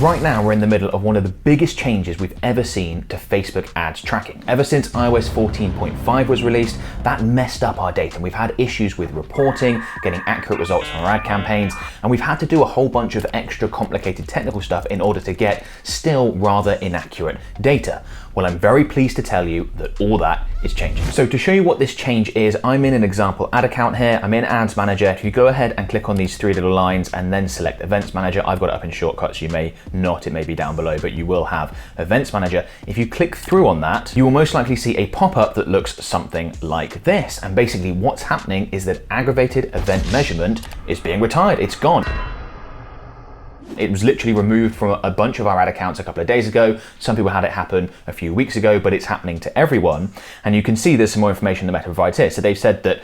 right now we're in the middle of one of the biggest changes we've ever seen to Facebook ads tracking. Ever since iOS 14.5 was released, that messed up our data. We've had issues with reporting, getting accurate results from our ad campaigns, and we've had to do a whole bunch of extra complicated technical stuff in order to get still rather inaccurate data. Well, I'm very pleased to tell you that all that is changing. So to show you what this change is, I'm in an example ad account here. I'm in Ads Manager. If you go ahead and click on these three little lines and then select Events Manager, I've got it up in shortcuts. You may not, it may be down below, but you will have Events Manager. If you click through on that, you will most likely see a pop-up that looks something like this. And basically what's happening is that Aggravated Event Measurement is being retired. It's gone. It was literally removed from a bunch of our ad accounts a couple of days ago. Some people had it happen a few weeks ago, but it's happening to everyone. And you can see there's some more information the Meta provides here. So they've said that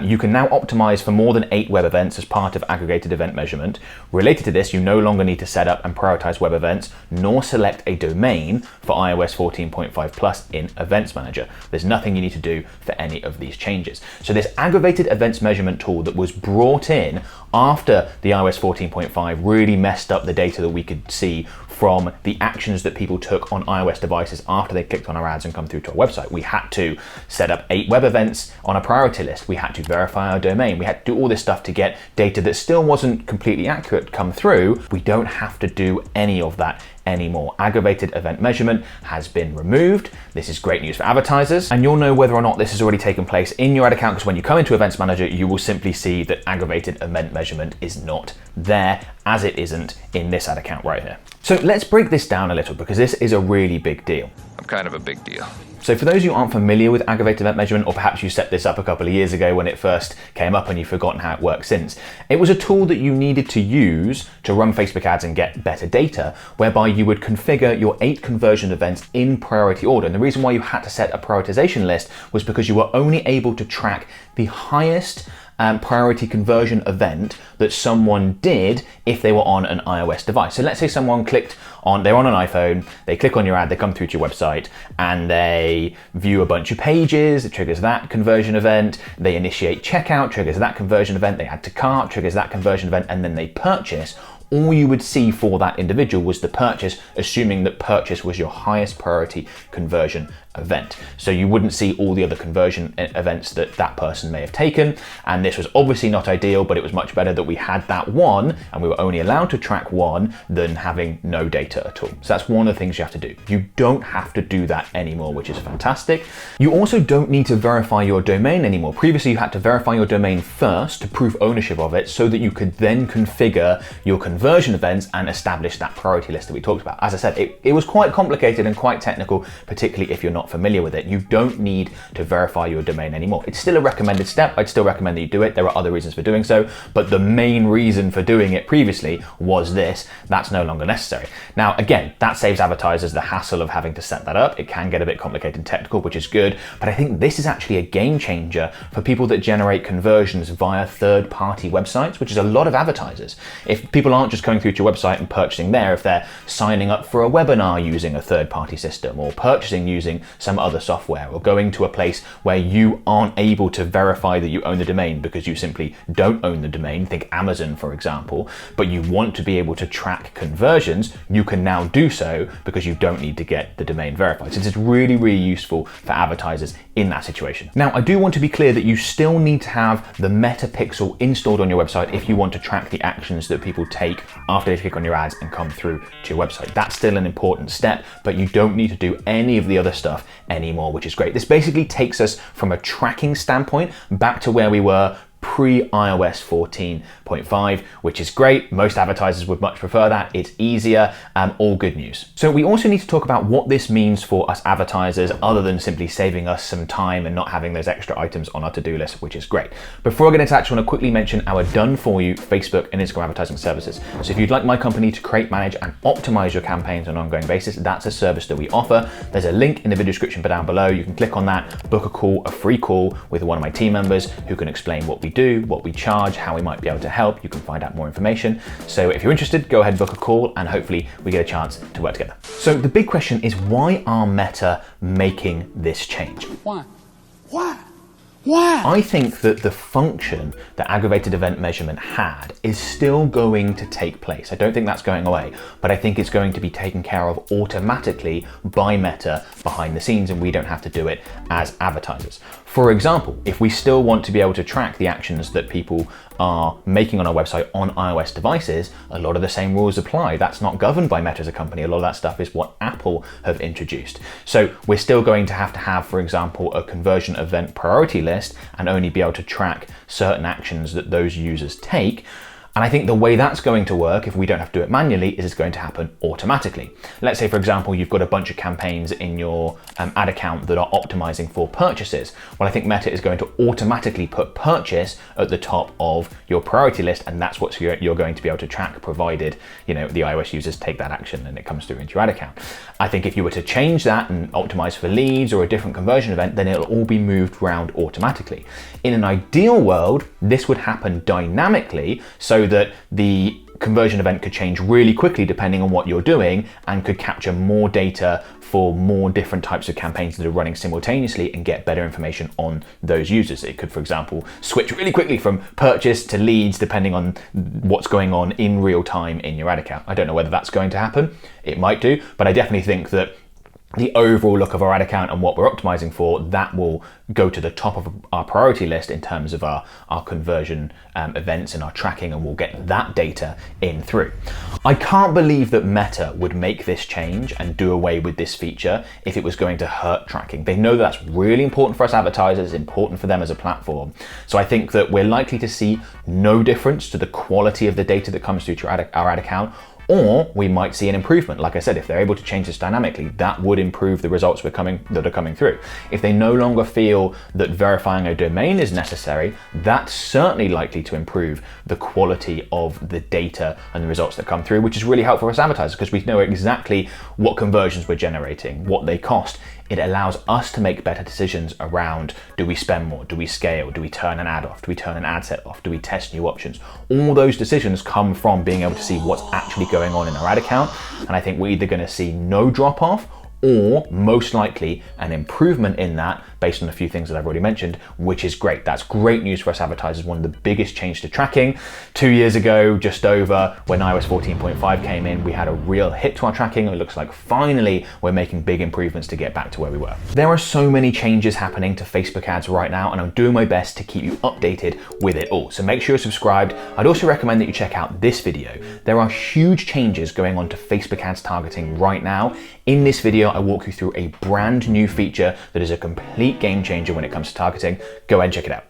you can now optimize for more than 8 web events as part of Aggregated Event Measurement. Related to this, you no longer need to set up and prioritize web events, nor select a domain for iOS 14.5 Plus in Events Manager. There's nothing you need to do for any of these changes. So this Aggravated Events Measurement tool that was brought in after the iOS 14.5 really messed up the data that we could see from the actions that people took on iOS devices after they clicked on our ads and come through to our website. We had to set up 8 web events on a priority list. We had to verify our domain. We had to do all this stuff to get data that still wasn't completely accurate come through. We don't have to do any of that anymore. Aggravated Event Measurement has been removed. This is great news for advertisers, and you'll know whether or not this has already taken place in your ad account, because when you come into Events Manager, you will simply see that Aggravated Event Measurement is not there, as it isn't in this ad account right here. So let's break this down a little, because this is a really big deal. I'm kind of a big deal. So for those who aren't familiar with Aggravated Event Measurement, or perhaps you set this up a couple of years ago when it first came up and you've forgotten how it works since, it was a tool that you needed to use to run Facebook ads and get better data, whereby you would configure your 8 conversion events in priority order. And the reason why you had to set a prioritization list was because you were only able to track the highest priority conversion event that someone did if they were on an iOS device. So let's say someone they're on an iPhone, they click on your ad, they come through to your website, and they view a bunch of pages, it triggers that conversion event, they initiate checkout, triggers that conversion event, they add to cart, triggers that conversion event, and then they purchase. All you would see for that individual was the purchase, assuming that purchase was your highest priority conversion event. So you wouldn't see all the other conversion events that that person may have taken. And this was obviously not ideal, but it was much better that we had that one and we were only allowed to track one than having no data at all. So that's one of the things you have to do. You don't have to do that anymore, which is fantastic. You also don't need to verify your domain anymore. Previously, you had to verify your domain first to prove ownership of it so that you could then configure your conversion events and establish that priority list that we talked about. As I said, it was quite complicated and quite technical, particularly if you're not familiar with it. You don't need to verify your domain anymore. It's still a recommended step. I'd still recommend that you do it. There are other reasons for doing so, but the main reason for doing it previously was this. That's no longer necessary. Now, again, that saves advertisers the hassle of having to set that up. It can get a bit complicated and technical, which is good, but I think this is actually a game changer for people that generate conversions via third-party websites, which is a lot of advertisers. If people aren't just going through to your website and purchasing there, if they're signing up for a webinar using a third-party system, or purchasing using some other software, or going to a place where you aren't able to verify that you own the domain because you simply don't own the domain, think Amazon for example, but you want to be able to track conversions, you can now do so because you don't need to get the domain verified. So this is really, really useful for advertisers in that situation. Now, I do want to be clear that you still need to have the Meta Pixel installed on your website if you want to track the actions that people take after they click on your ads and come through to your website. That's still an important step, but you don't need to do any of the other stuff anymore, which is great. This basically takes us from a tracking standpoint back to where we were pre-iOS 14.5, which is great. Most advertisers would much prefer that. It's easier, all good news. So we also need to talk about what this means for us advertisers, other than simply saving us some time and not having those extra items on our to-do list, which is great. Before I get into that, I just want to quickly mention our done-for-you Facebook and Instagram advertising services. So if you'd like my company to create, manage, and optimize your campaigns on an ongoing basis, that's a service that we offer. There's a link in the video description down below. You can click on that, book a free call with one of my team members who can explain what we do, what we charge, how we might be able to help. You can find out more information. So if you're interested, go ahead and book a call, and hopefully we get a chance to work together. So the big question is, why are Meta making this change? Why? Wow. I think that the function that aggravated event measurement had is still going to take place. I don't think that's going away, but I think it's going to be taken care of automatically by Meta behind the scenes, and we don't have to do it as advertisers. For example, if we still want to be able to track the actions that people are making on our website on iOS devices, a lot of the same rules apply. That's not governed by Meta as a company. A lot of that stuff is what Apple have introduced. So we're still going to have, for example, a conversion event priority list and only be able to track certain actions that those users take. And I think the way that's going to work, if we don't have to do it manually, is it's going to happen automatically. Let's say, for example, you've got a bunch of campaigns in your ad account that are optimizing for purchases. Well, I think Meta is going to automatically put purchase at the top of your priority list, and that's what you're going to be able to track, provided the iOS users take that action and it comes through into your ad account. I think if you were to change that and optimize for leads or a different conversion event, then it'll all be moved around automatically. In an ideal world, this would happen dynamically, so that the conversion event could change really quickly depending on what you're doing and could capture more data for more different types of campaigns that are running simultaneously and get better information on those users. It could, for example, switch really quickly from purchase to leads depending on what's going on in real time in your ad account. I don't know whether that's going to happen. It might do, but I definitely think that the overall look of our ad account and what we're optimizing for, that will go to the top of our priority list in terms of our conversion events and our tracking, and we'll get that data in through. I can't believe that Meta would make this change and do away with this feature if it was going to hurt tracking. They know that's really important for us advertisers, important for them as a platform. So I think that we're likely to see no difference to the quality of the data that comes through to our ad account, or we might see an improvement. Like I said, if they're able to change this dynamically, that would improve the results that are coming through. If they no longer feel that verifying a domain is necessary, that's certainly likely to improve the quality of the data and the results that come through, which is really helpful for us advertisers because we know exactly what conversions we're generating, what they cost. It allows us to make better decisions around, do we spend more, do we scale, do we turn an ad off, do we turn an ad set off, do we test new options? All those decisions come from being able to see what's actually going on in our ad account, and I think we're either going to see no drop off or most likely an improvement in that based on a few things that I've already mentioned, which is great. That's great news for us advertisers. One of the biggest changes to tracking 2 years ago, just over, when iOS 14.5 came in, we had a real hit to our tracking. It looks like finally we're making big improvements to get back to where we were. There are so many changes happening to Facebook ads right now, and I'm doing my best to keep you updated with it all. So make sure you're subscribed. I'd also recommend that you check out this video. There are huge changes going on to Facebook ads targeting right now. In this video, I walk you through a brand new feature that is a complete game changer when it comes to targeting. Go ahead and check it out.